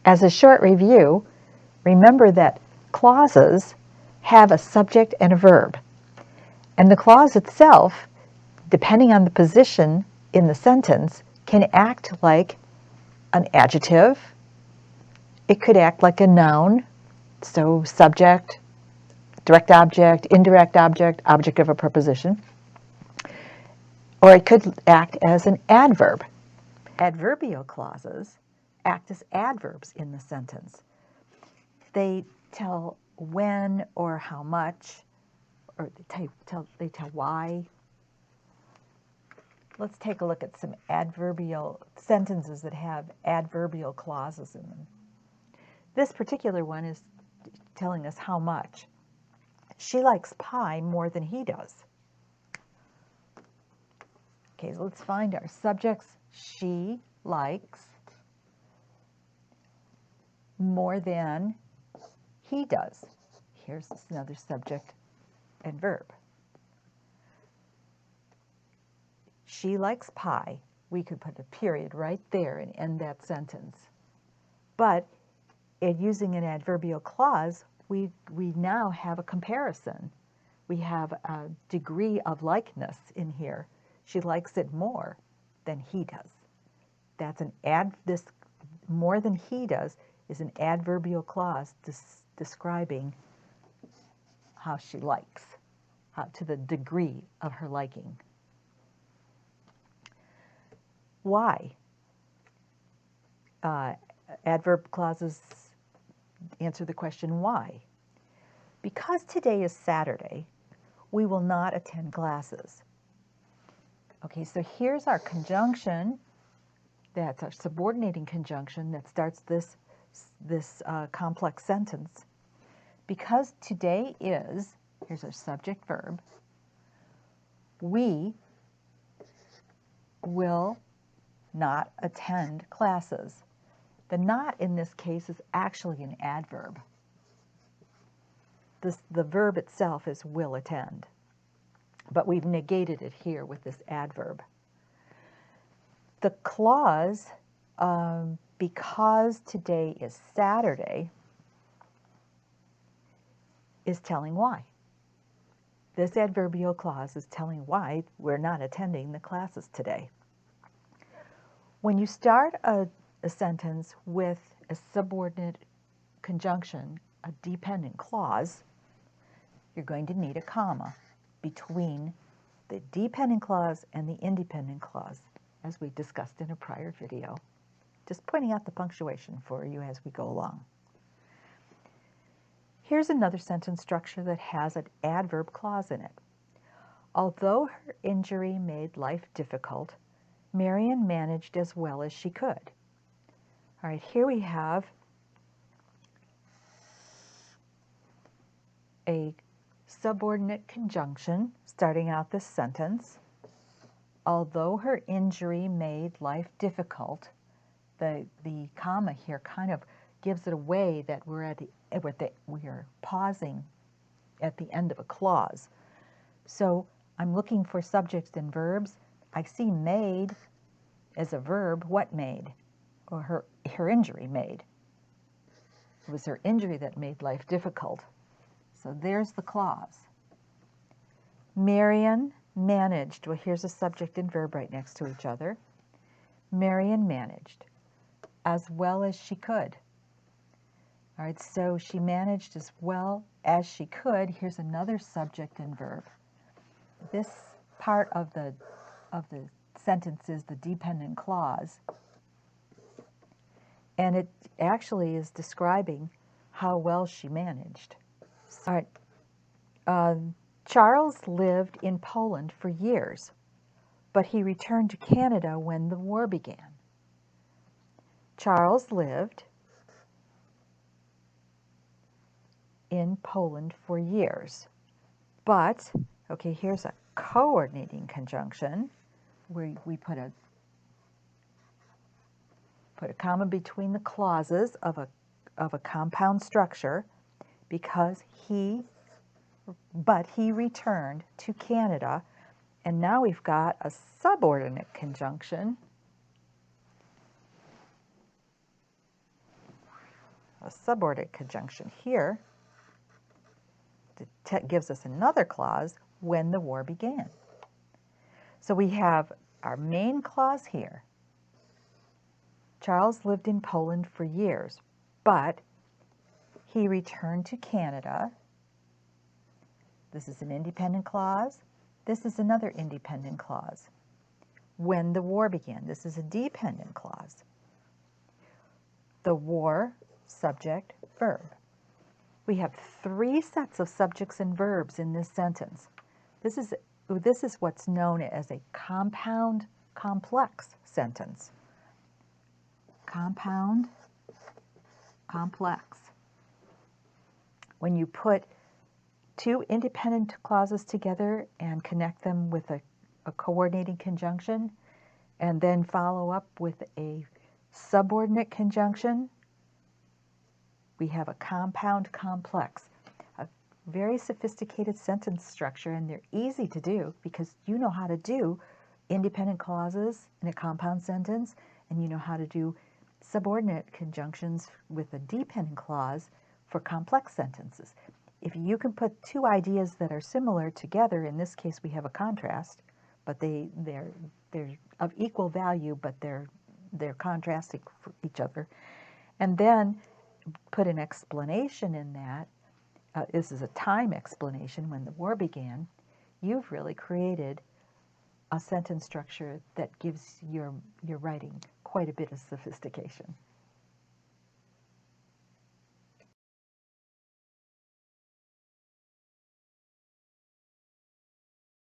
As a short review, remember that clauses have a subject and a verb. And the clause itself, depending on the position in the sentence, can act like an adjective. It could act like a noun, so subject, direct object, indirect object, object of a preposition. Or it could act as an adverb. Adverbial clauses act as adverbs in the sentence. They tell when or how much, or they tell why. Let's take a look at some adverbial sentences that have adverbial clauses in them. This particular one is telling us how much. She likes pie more than he does. Okay, so let's find our subjects. She likes more than he does. Here's another subject and verb. She likes pie. We could put a period right there and end that sentence. But using an adverbial clause, we now have a comparison. We have a degree of likeness in here. She likes it more than he does. That's this more than he does is an adverbial clause describing how she likes, to the degree of her liking. Why? Adverb clauses answer the question why. Because today is Saturday, we will not attend classes. Okay, so here's our conjunction. That's our subordinating conjunction that starts this complex sentence. Because today is, here's our subject verb, we will not attend classes. The not in this case is actually an adverb. The verb itself is will attend, but we've negated it here with this adverb. The clause, because today is Saturday, is telling why. This adverbial clause is telling why we're not attending the classes today. When you start a sentence with a subordinate conjunction, a dependent clause, you're going to need a comma between the dependent clause and the independent clause, as we discussed in a prior video. Just pointing out the punctuation for you as we go along. Here's another sentence structure that has an adverb clause in it. Although her injury made life difficult, Marian managed as well as she could. All right, here we have a subordinate conjunction starting out this sentence. Although her injury made life difficult, the comma here kind of gives it away that we are pausing at the end of a clause. So I'm looking for subjects and verbs. I see made as a verb. What made? Or her injury made. It was her injury that made life difficult. So there's the clause. Marian managed. Well, here's a subject and verb right next to each other. Marian managed as well as she could. All right, so she managed as well as she could. Here's another subject and verb. This part of the sentence is the dependent clause. And it actually is describing how well she managed. All right. Charles lived in Poland for years, but he returned to Canada when the war began. Charles lived in Poland for years, but, okay, here's a coordinating conjunction where we put a comma between the clauses of a compound structure because but he returned to Canada, and now we've got a subordinate conjunction a subordinate conjunction here that gives us another clause, when the war began. So we have our main clause here. Charles lived in Poland for years, but he returned to Canada. This is an independent clause. This is another independent clause. When the war began, this is a dependent clause. The war, subject, verb. We have 3 sets of subjects and verbs in this sentence. This is what's known as a compound complex sentence. Compound complex. When you put 2 independent clauses together and connect them with a coordinating conjunction, and then follow up with a subordinate conjunction, we have a compound complex, a very sophisticated sentence structure, and they're easy to do because you know how to do independent clauses in a compound sentence, and you know how to do subordinate conjunctions with a dependent clause for complex sentences. If you can put 2 ideas that are similar together, in this case we have a contrast, but they're of equal value, but they're contrasting for each other, and then put an explanation in that. This is a time explanation, when the war began. You've really created a sentence structure that gives your writing quite a bit of sophistication.